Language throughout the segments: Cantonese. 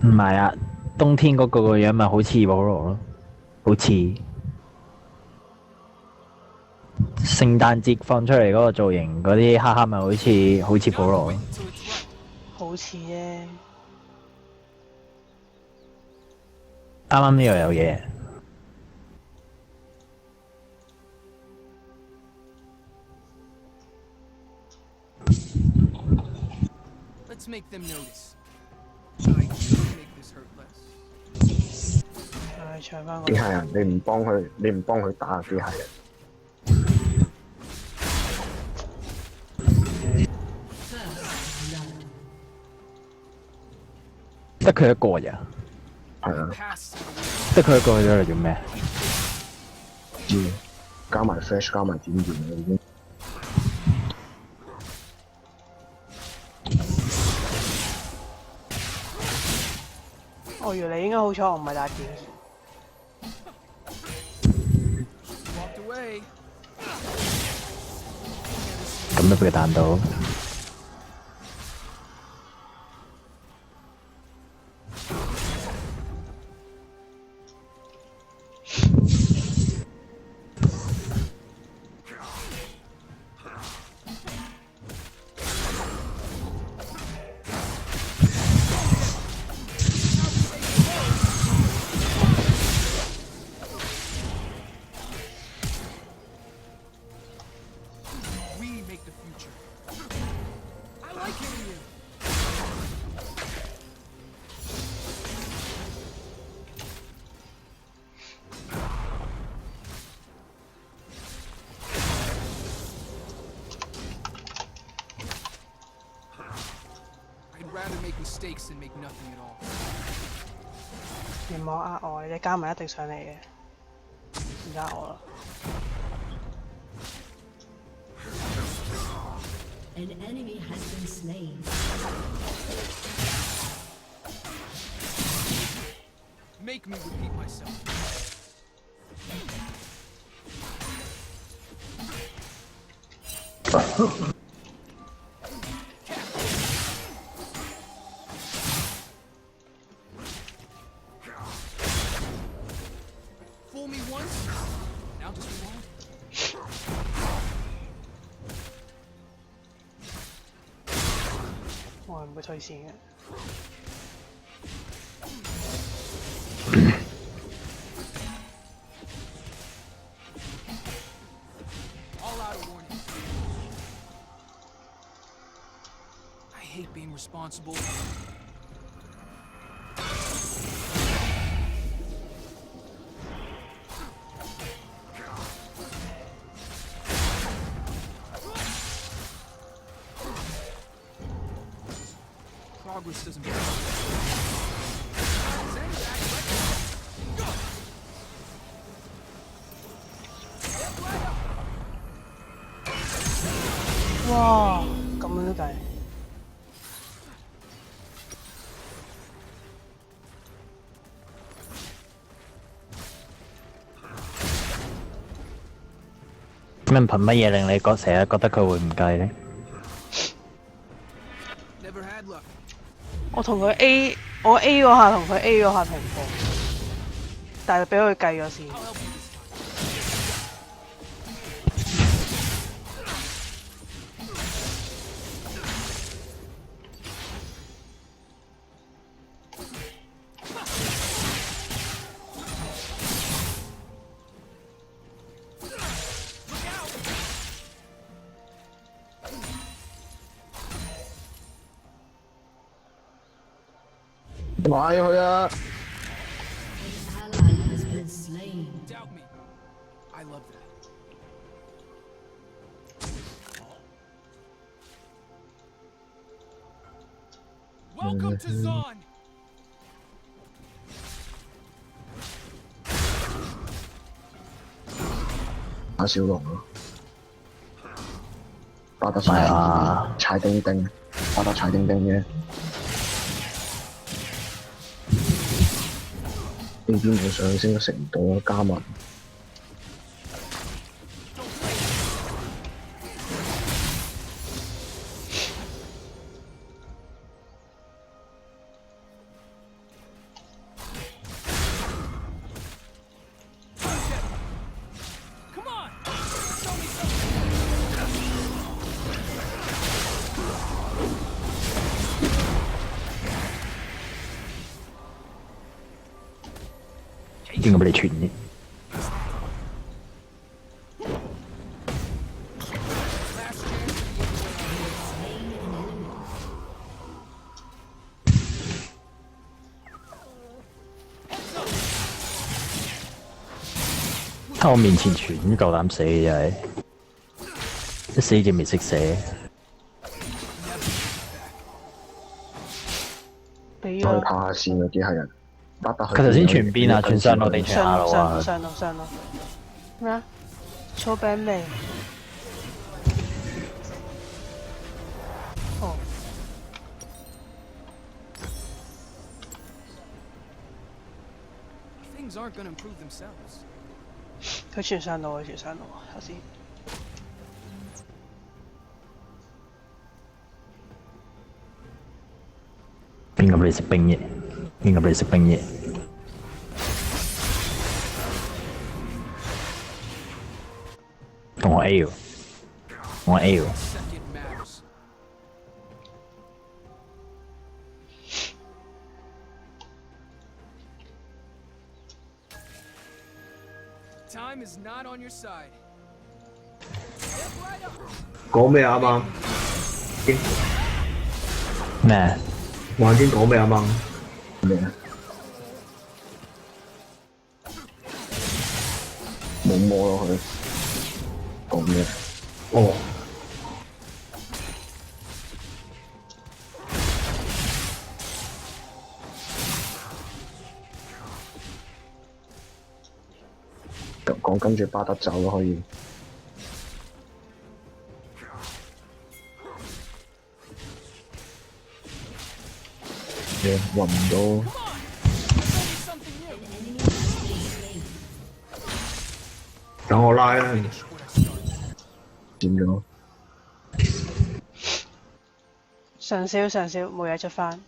唔係啊，冬天嗰個樣咪好似保羅咯，好似聖誕節放出嚟嗰個造型，嗰啲黑黑咪好似保羅咯。好似啫。啱啱呢度有嘢，Let's make them notice. I can make this hurt less. 唉，唱翻個。機械人，你唔幫佢打機械人，得佢一個咋？係啊， Pass. 得佢一個咗嚟做咩？知加埋 flash 加埋點燃啦已經。我以為你應該好彩，我唔係打劍。Walked away. 咁都俾佢彈到。We make the future. I like hitting you. I'd rather make mistakes than make nothing at all. 你唔好呃我，你加埋一定上嚟嘅，唔呃我啦。An enemy has been slain. Make me repeat myself. Fool me once, now just rewind. 我係唔會退線嘅。All out of warning. I hate being responsible. Progress doesn't matter. Send back, let's go. 哇，咁樣都計。咁憑乜嘢令你成日覺得佢會唔計呢？ Never had luck. 我同佢 A，我 A 嗰下同佢 A 嗰下同步，但係俾佢計咗先。I'll help you this time. 買佢啊！ Ally has been slain. Doubt me. I love that. Welcome to Zon! 打小龍咯，巴得唔係啊踩叮叮，巴得踩叮叮嘅。呢邊冇上升都食唔到啊，加文。邊個俾你傳嘅？喺我面前傳都夠膽死嘅真係，一死就未識死。再俾咗拍下線嘅機械人，得得佢頭先傳邊啊？傳上路定傳下路啊？上路咩啊？粗餅味。哦， Things aren't gonna improve themselves. 佢傳上路，頭先。邊個俾你食冰嘢？邊個俾你食冰嘢？同我 A 喎，我 A 喎。 Second matters. Time is not on your side. 講咩啊嘛？咩？話先講咩啊嘛？咩啊？冇摸落去，講咩？哦，講跟住巴德走咯，可以。揾唔到， Something new. 等我拉啦。點咗？上少冇嘢出翻。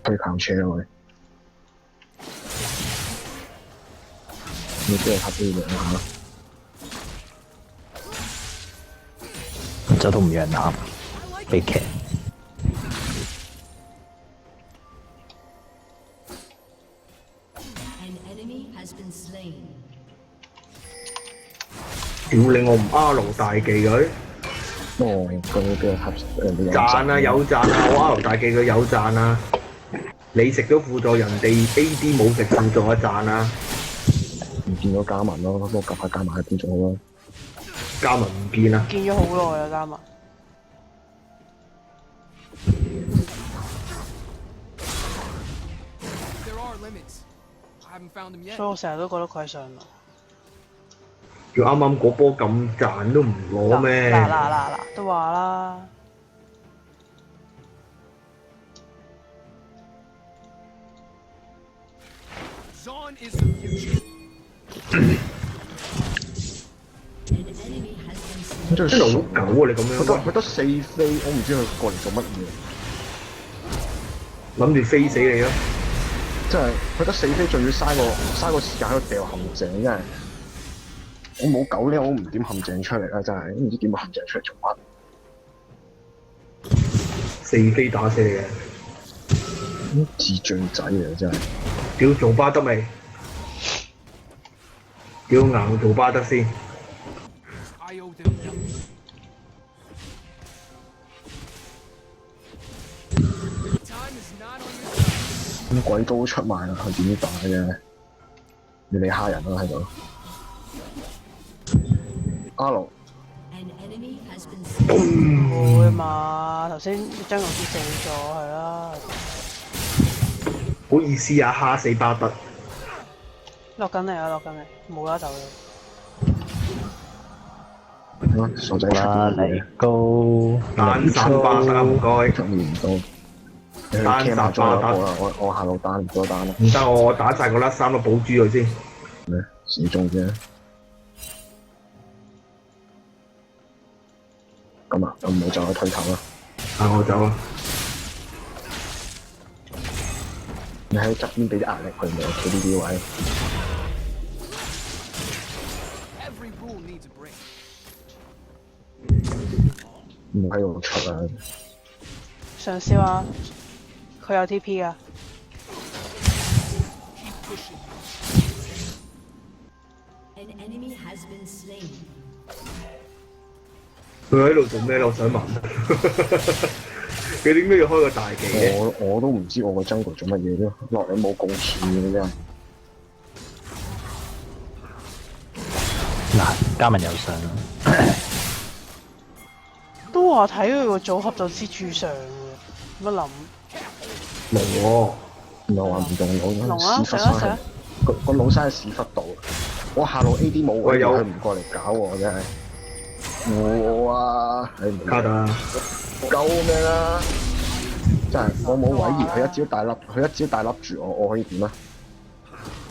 推跑車咯，喂！你邊度黑啲嘢啊？走都唔讓膽，悲劇。 An enemy has been slain. 屌你我唔 R 大技佢，哦，佢邊度黑人哋賺啊有賺啊，我 R 大技佢有賺啊，你食咗輔助人哋 AD 冇食輔助啊賺啊，唔見咗加文咯，不過夾下加文喺邊仲好啦。加文唔見啊，見咗好耐啦，加埋。 There are limits. I haven't found them yet. 所以我成日都覺得佢係上路。叫啱啱嗰波咁賺都唔攞咩？嗱，都話啦。 Zon is the future. An enemy has been slain. 咁真係真係好狗啊！你咁樣佢得4飛，我唔知佢過嚟做乜嘢。諗住飛死你咯，真係佢得4飛，仲要嘥個時間喺度掉陷阱，真係。我冇狗咧，我唔點陷阱出嚟啦，真係唔知點個陷阱出嚟做乜。四飛打死你嘅，智障仔嚟真係。屌做巴得未？屌硬做巴得先。 I owe them nothing. Time is not on your side. 咁鬼都出賣啦，佢點打嘅？你蝦人啦喺度。R An enemy has been slain. 唔會嘛？頭先張龍師死咗，係啦。好意思啊，蝦死巴得。落緊嚟啊！落緊嚟，冇啦就啦。傻仔出啦啲嚟高，單散巴得啊，唔該。出面唔到。你去單 cam 殺下咗巴得我啦，我下路單唔多單啦。唔得，我打晒個甩衫都保住佢先。咩？死中啫。咁啊，咁唔好就去推頭啦。啊，我走啦。你喺側邊俾啲壓力佢，咪企呢啲位。 Every rule needs a break. 唔喺度出啊！上燒啊！佢有 TP 啊！ Keep pushing. An enemy has been slain. 佢喺度做咩咧？我想問。佢點解要開個大技嘅？我都唔知我個 jungle 做乜嘢咯，落嚟冇貢獻嘅真係。嗱，嘉文有上啦。都話睇佢個組合就知柱上嘅，乜諗？龍喎，唔係話唔用腦龍啊，屎忽上啊上啊！個腦生喺屎忽度。我下路 AD 冇位，喂有佢唔過嚟搞我真係。我啊，你唔卡特啊！救命啊！真係我冇位移，佢一招大粒住我，我可以點啊？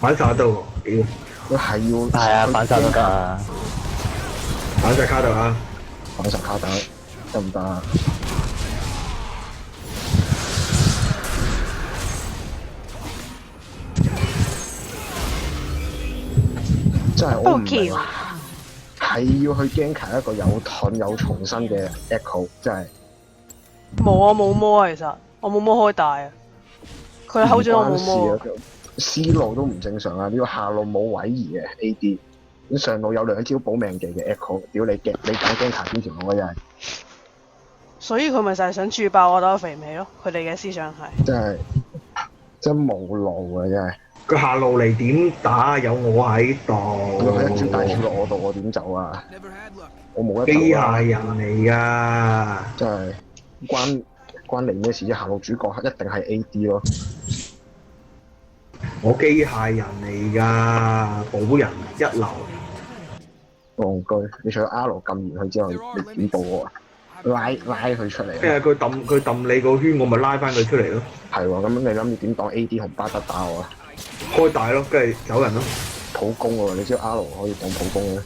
反殺得喎，屌！佢係要係啊，反殺都得啊。反殺卡特啊！反殺卡特得唔得啊？真係我唔明啊！係要去 gank 一個有盾有重生嘅 Echo， 真係冇啊冇魔啊，其實我冇魔開大啊，佢睺咗我冇魔啊。思路都唔正常啊！呢個下路冇位移嘅 AD，咁上路有2招保命技嘅 Echo， 屌你揀 gank 邊條路啊真係！所以佢咪就係想鑄爆我兜肥尾咯，佢哋嘅思想係。真冇路啊真係！佢下路嚟點打？有我喺度。佢一招大招落我度，我點走啊？ Never had luck. 我冇得機走啊！械人嚟㗎。真係關你咩事啫？下路主角一定係 AD 咯。我機械人嚟㗎，保人一流。戇居！你除咗 R 撳完佢之後，你點保我啊？拉佢出嚟啊！即係佢揼你個圈，我咪拉翻佢出嚟咯。係喎，咁你諗住點擋 AD 同巴德打我啊？開大咯，跟住走人咯。普攻喎，你知 R 可以擋普攻嘅。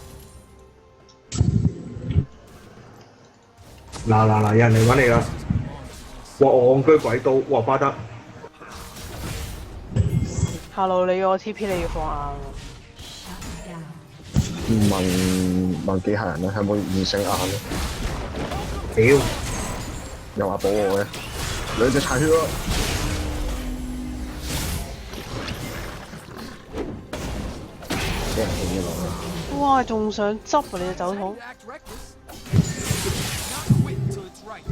嗱，有人嚟揾你啦！哇，戇居鬼刀，哇巴德，下路你個 TP 你要放硬問機械人咧，係冇現成硬咧？屌！又話保我嘅，兩隻殘血咯！俾人點落去？哇！仲想執啊你隻酒桶 You，act reckless. Not quit until it's right.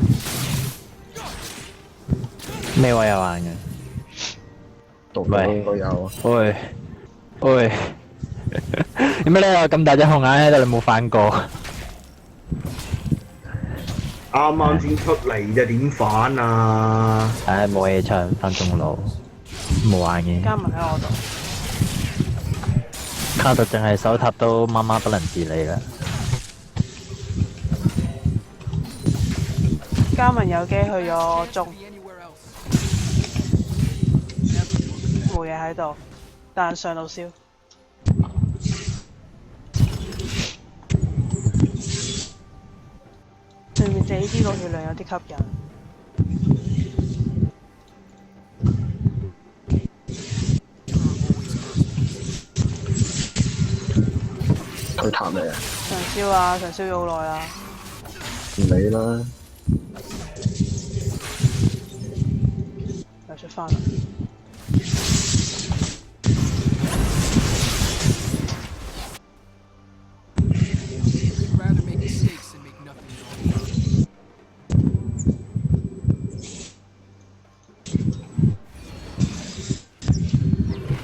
咩位有硬嘅？度度應該有。喂喂，點解你有咁大隻紅眼喺度？你冇反過？啱啱先出嚟啫，點反啊？唉，冇嘢唱，翻中路，冇玩嘅。加埋喺我度。卡特淨係手塔都媽媽不能自理啦。嘉文有機去咗中， Be anywhere else. Never look back. 冇嘢喺度，但上路燒。對面隻 AD 個血量有啲吸引。佢塔嚟啊！上燒啊！上燒咗好耐啦。唔理啦。又出翻啦。We'd rather make mistakes than make nothing at all. Has been slain. An enemy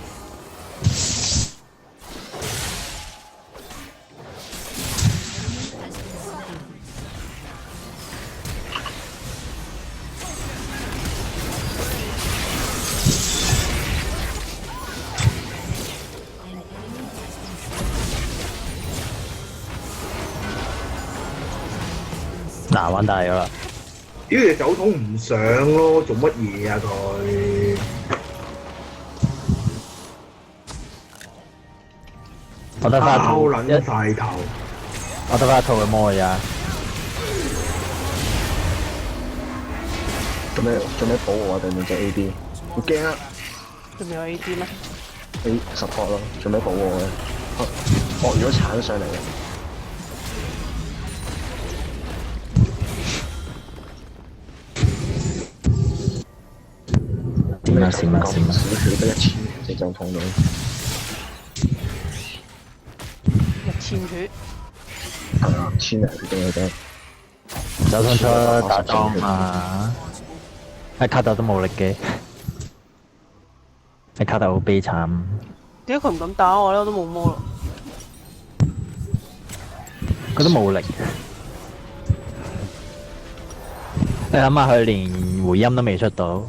has been slain. 嗱，玩大咗啦！屌隻酒桶唔上咯，做乜嘢啊佢？我得翻包撚一，晒頭，我得翻一套嘅魔㗎咋。做咩保我啊？對面隻 AD，好驚啊對面有 AD 咩？ ！A support 咯，做咩保我嘅？惡咗鏟上嚟嘅。啊閃啊閃啊！少血得1000隻就痛到。 1000血，係啊，1000零血嘅啫。走通出打裝啊！喺卡特都冇力嘅，喺卡特好悲慘。點解佢唔敢打我咧？我都冇魔咯。佢都冇力。你諗下，佢連回音都未出到。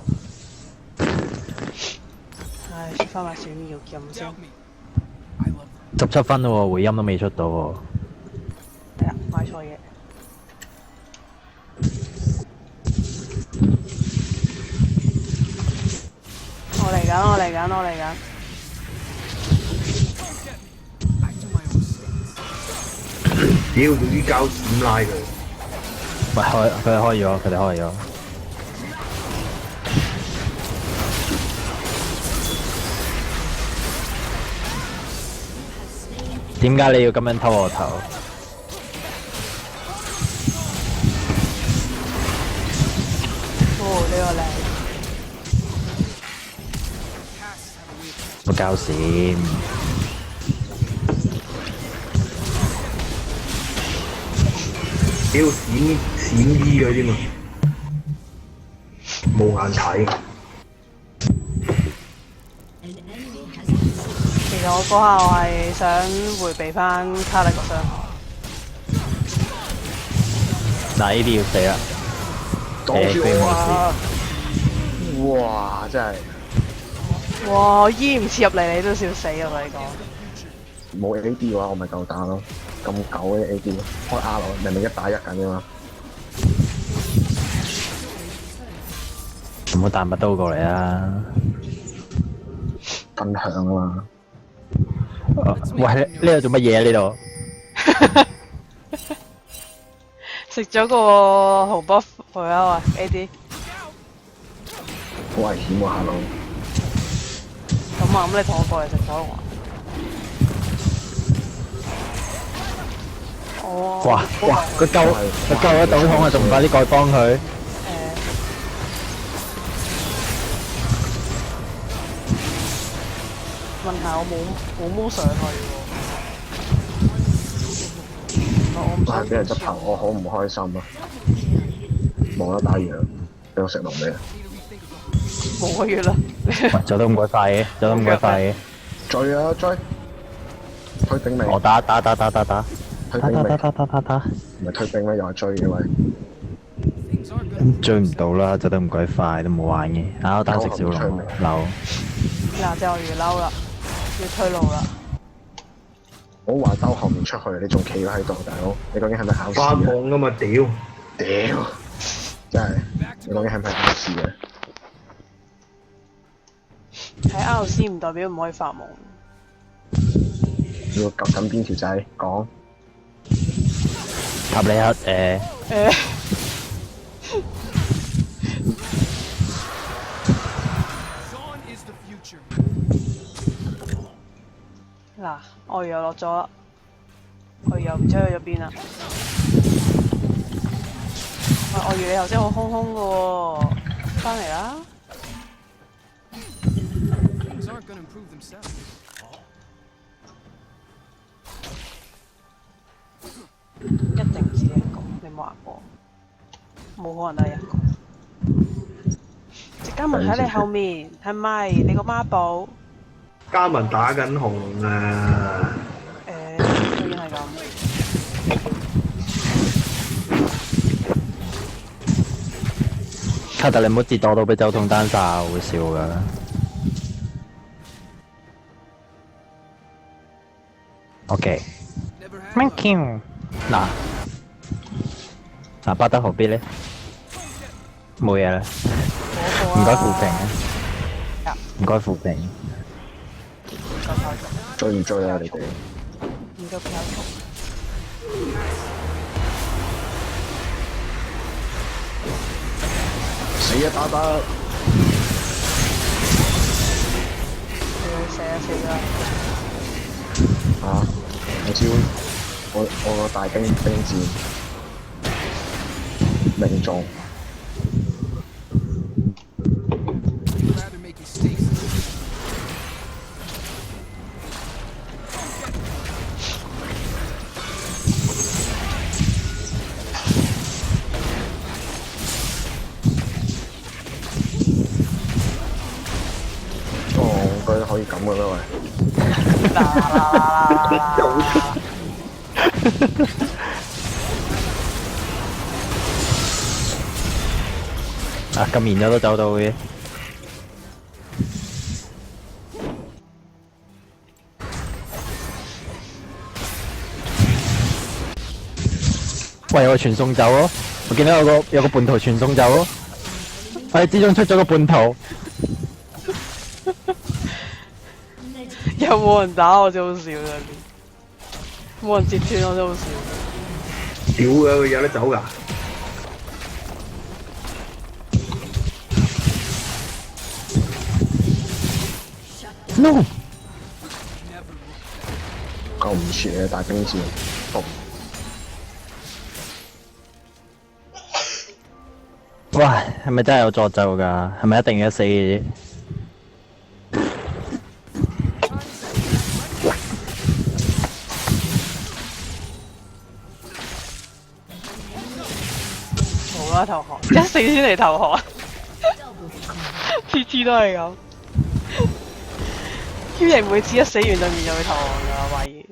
唉，出翻把小妙劍先。 Doubt me. I love them. 17分咯喎，回音都未出到喎。係啊，買錯嘢。我嚟緊，我嚟緊，我嚟緊。 Back to my own stance. 屌，用啲膠閃拉佢。喂，佢哋開咗，佢哋開咗。點解你要咁樣偷我頭？哦，呢個靚。 Casts have a way of 個膠閃。屌閃衣嗰啲嘛，冇眼睇。 An enemy has been slain. 其實我嗰下我係想迴避翻卡力個傷害。嗱，呢啲要死啦！擋住飛我冇事。啊！哇，真係哇！我依唔切入嚟，你都笑死啊！我同你講。冇 AD 嘅話，我咪夠打咯。咁狗嘅 AD，開 R 明明1打1緊啫嘛。唔好彈把刀過嚟啊！分享啊嘛。喂，呢度做乜嘢啊？呢度食咗個紅 buff 佢啊喂 AD。好危險喎，Hello。咁啊，咁你同我過嚟食火龍啊？哦。哇！佢救得到桶啊，仲唔快啲過去幫佢？問題我冇摸上去喎。我唔想哇！俾人執頭，我好唔開心啊！冇得打完啦，俾我食龍尾啊！冇個月啦。喂，走得咁鬼快嘅，走得咁鬼快嘅。追啊追！推兵未？我打，推兵未？打。唔係推兵咩？又係追嘅喂！ things aren't gonna 追唔到啦，走得咁鬼快都冇玩嘅。我打食小龍流。嗱，就我要嬲啦，要退路啦。我話兜後面出去，你仲企咗喺度，大佬，你究竟係咪考試發啊？夢噶嘛，屌！屌！真係，你究竟係咪考試嘅？喺 RC 唔代表唔可以發夢。要撳緊邊條仔講？塔里克誒。 Dawn is the future. 嗱，我又落咗啦，我又唔知去咗邊啦。喂，我預你頭先好空空嘅喎，翻嚟啦！ Things aren't gonna improve themselves. 一定唔止一個，你冇話過，冇可能得一個。隻嘉文喺你後面，係咪你個孖寶？嘉文打緊紅啊！居然係咁。卡特，你唔好折墮到俾周通單殺，好笑噶。OK， Never had thank luck. you。嗱，巴德何必咧？冇嘢啦，唔該扶平啊，唔該扶平。追唔追啊你哋？唔夠票數。死啊打得！死啊死啊！啊！我招我個大兵箭命中， I'd rather make a 咁嘅咩喂？啊，咁面咗都走到嘅。喂，有個傳送走咯，我見到有個叛徒傳送走咯，我哋之中出咗個叛徒。有冇人打我真好笑啊！冇人截斷我真好笑。屌嘅佢有得走㗎。No， 救唔切嘅大兵戰，哦哇，係咪真係有詛咒㗎？係咪一定要死嘅啫？好啦，投降，一死先嚟投降，次次都係咁。超人每次一死完對面就會投降㗎，懷疑。